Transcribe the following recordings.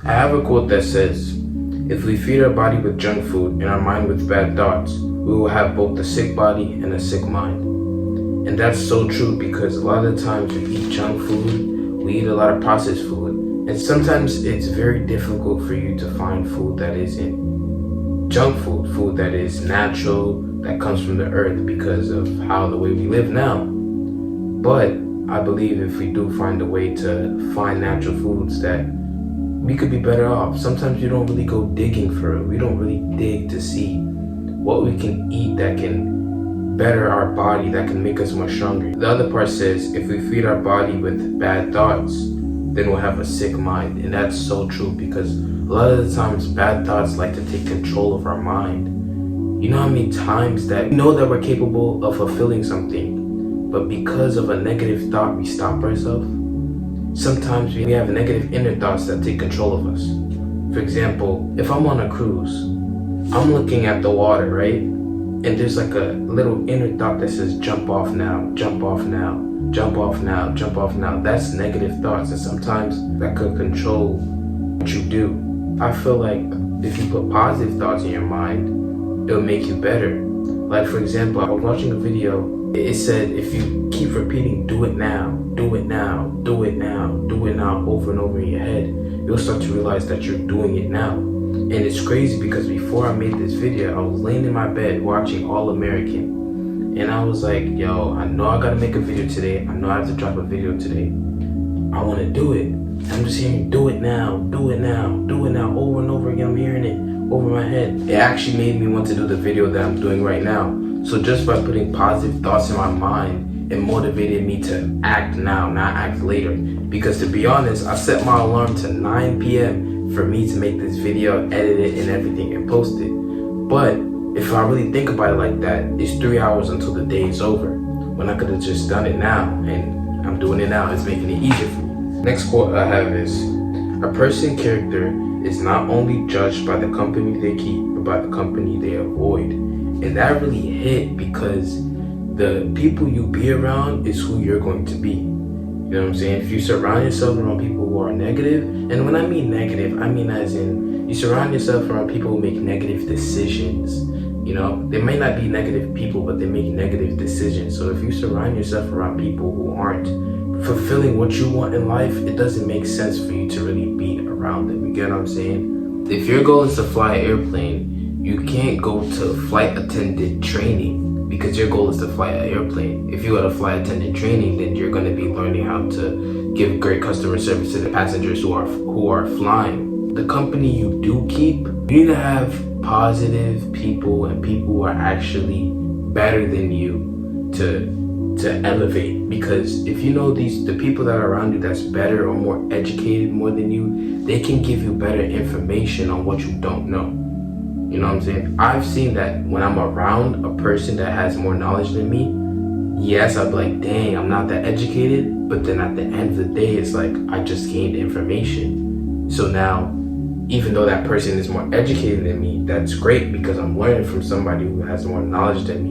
I have a quote that says, "If we feed our body with junk food and our mind with bad thoughts, we will have both a sick body and a sick mind." And that's so true, because a lot of the times we eat junk food, we eat a lot of processed food, and sometimes it's very difficult for you to find food that isn't junk food, food that is natural, that comes from the earth, because of how the way we live now. But I believe if we do find a way to find natural foods, that we could be better off. Sometimes we don't really go digging for it. We don't really dig to see what we can eat that can better our body, that can make us more stronger. The other part says, if we feed our body with bad thoughts, then we'll have a sick mind. And that's so true, because a lot of the times bad thoughts like to take control of our mind. You know how many times that we know that we're capable of fulfilling something, but because of a negative thought, we stop ourselves? Sometimes we have negative inner thoughts that take control of us. For example, if I'm on a cruise, I'm looking at the water, right? And there's like a little inner thought that says, jump off now, jump off now, jump off now, jump off now. That's negative thoughts, and sometimes that could control what you do. I feel like if you put positive thoughts in your mind, it'll make you better. Like, for example, I was watching a video. It said, if you keep repeating, do it now, do it now, do it now, do it now, over and over in your head, you'll start to realize that you're doing it now. And it's crazy, because before I made this video, I was laying in my bed watching All American. And I was like, yo, I know I gotta make a video today. I know I have to drop a video today. I wanna do it. I'm just hearing, do it now, do it now, do it now, over and over again. I'm hearing it over my head. It actually made me want to do the video that I'm doing right now. So just by putting positive thoughts in my mind, it motivated me to act now, not act later. Because to be honest, I set my alarm to 9 p.m. for me to make this video, edit it and everything, and post it. But if I really think about it like that, it's 3 hours until the day is over, when I could have just done it now, and I'm doing it now. It's making it easier for me. Next quote I have is, a person's character is not only judged by the company they keep, but by the company they avoid. And that really hit, because the people you be around is who you're going to be. You know what I'm saying? If you surround yourself around people who are negative, and when I mean negative, I mean as in you surround yourself around people who make negative decisions. You know, they may not be negative people, but they make negative decisions. So if you surround yourself around people who aren't fulfilling what you want in life, it doesn't make sense for you to really be around them. You get what I'm saying? If your goal is to fly an airplane, you can't go to flight attendant training, because your goal is to fly an airplane. If you go to flight attendant training, then you're going to be learning how to give great customer service to the passengers who are flying. The company you do keep, you need to have positive people and people who are actually better than you to elevate. Because if you know the people that are around you that's better or more educated more than you, they can give you better information on what you don't know. You know what I'm saying? I've seen that when I'm around a person that has more knowledge than me, yes, I'll be like, dang, I'm not that educated. But then at the end of the day, it's like, I just gained information. So now, even though that person is more educated than me, that's great, because I'm learning from somebody who has more knowledge than me.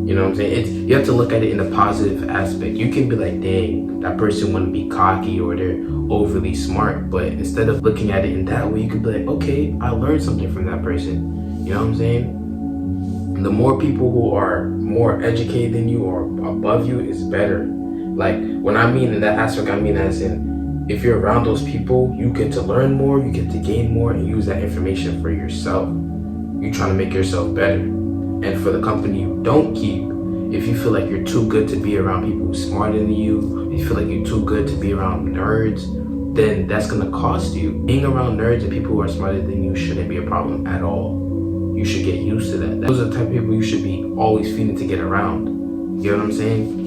You know what I'm saying? You have to look at it in a positive aspect. You can be like, dang, that person wouldn't be cocky or they're overly smart. But instead of looking at it in that way, you could be like, okay, I learned something from that person. You know what I'm saying? The more people who are more educated than you or above you is better. Like, when I mean in that aspect, I mean as in, if you're around those people, you get to learn more, you get to gain more, and use that information for yourself. You're trying to make yourself better. And for the company you don't keep, if you feel like you're too good to be around people who are smarter than you, if you feel like you're too good to be around nerds, then that's gonna cost you. Being around nerds and people who are smarter than you shouldn't be a problem at all. You should get used to that. Those are the type of people you should be always feeling to get around. You know what I'm saying?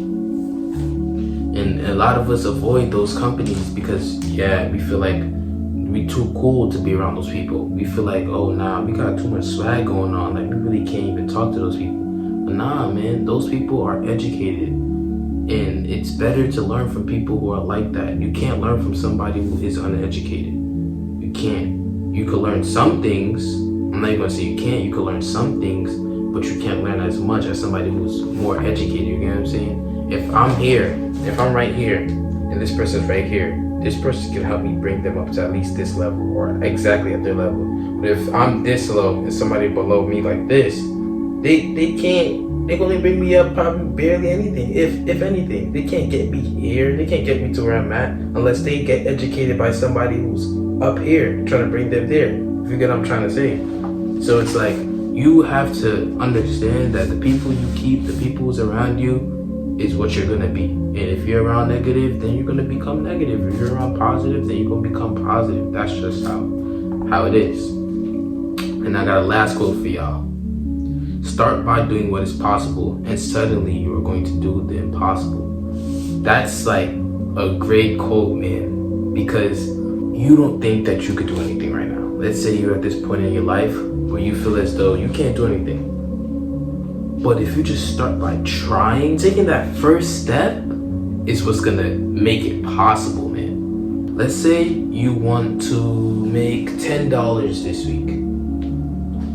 And a lot of us avoid those companies because, yeah, we feel like we too cool to be around those people. We feel like, oh, nah, we got too much swag going on. Like, we really can't even talk to those people. But nah, man, those people are educated. And it's better to learn from people who are like that. You can't learn from somebody who is uneducated. You can't. You can learn some things. I'm not even gonna say you can't. You can learn some things, but you can't learn as much as somebody who's more educated. You get what I'm saying? If I'm here, if I'm right here, and this person's right here, this person can help me bring them up to at least this level or exactly at their level. But if I'm this low and somebody below me like this, they can only bring me up probably barely anything, if anything. They can't get me here. They can't get me to where I'm at unless they get educated by somebody who's up here trying to bring them there. If you get what I'm trying to say. So it's like, you have to understand that the people you keep, the people who's around you, is what you're gonna be. And if you're around negative, then you're gonna become negative. If you're around positive, then you're gonna become positive. That's just how it is. And I got a last quote for y'all. Start by doing what is possible, and suddenly you are going to do the impossible. That's like a great quote, man, because you don't think that you could do anything right now. Let's say you're at this point in your life where you feel as though you can't do anything. But if you just start by trying, taking that first step is what's gonna make it possible, man. Let's say you want to make $10 this week,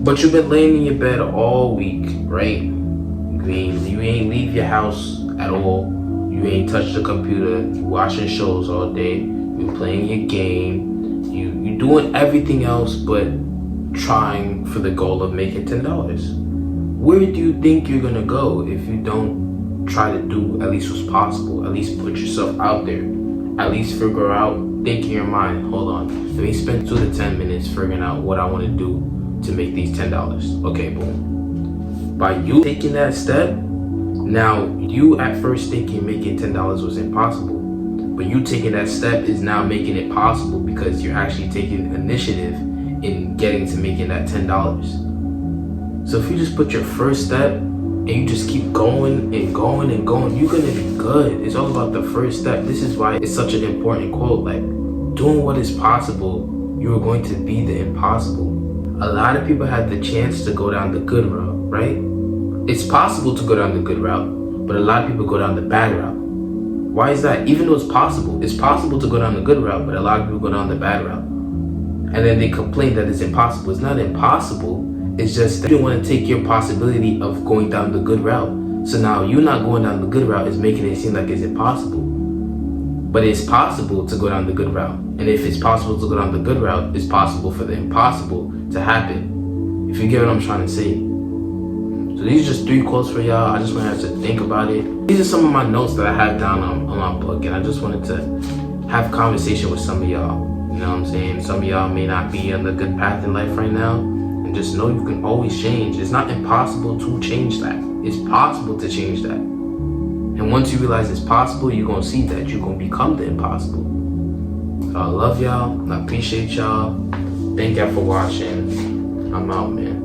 but you've been laying in your bed all week, right? You ain't leave your house at all. You ain't touched the computer. You watching shows all day. You playing your game. You doing everything else but trying for the goal of making $10. Where do you think you're gonna go if you don't try to do at least what's possible? At least put yourself out there. At least figure out, think in your mind, hold on, let me spend 2 to 10 minutes figuring out what I want to do to make these $10. Okay, boom. By you taking that step, now you at first thinking making $10 was impossible, but you taking that step is now making it possible because you're actually taking initiative in getting to making that $10. So if you just put your first step and you just keep going and going and going, you're gonna be good. It's all about the first step. This is why it's such an important quote. Like, doing what is possible, you are going to be the impossible. A lot of people had the chance to go down the good route, right? It's possible to go down the good route, but a lot of people go down the bad route. Why is that? Even though it's possible to go down the good route, but a lot of people go down the bad route. And then they complain that it's impossible. It's not impossible. It's just that you don't want to take your possibility of going down the good route. So now you not going down the good route is making it seem like it's impossible. But it's possible to go down the good route. And if it's possible to go down the good route, it's possible for the impossible to happen. If you get what I'm trying to say. So these are just 3 quotes for y'all. I just wanted to think about it. These are some of my notes that I have down on my book. And I just wanted to have a conversation with some of y'all. You know what I'm saying? Some of y'all may not be on the good path in life right now. And just know you can always change. It's not impossible to change that. It's possible to change that. And once you realize it's possible, you're going to see that you're going to become the impossible. So I love y'all. I appreciate y'all. Thank y'all for watching. I'm out, man.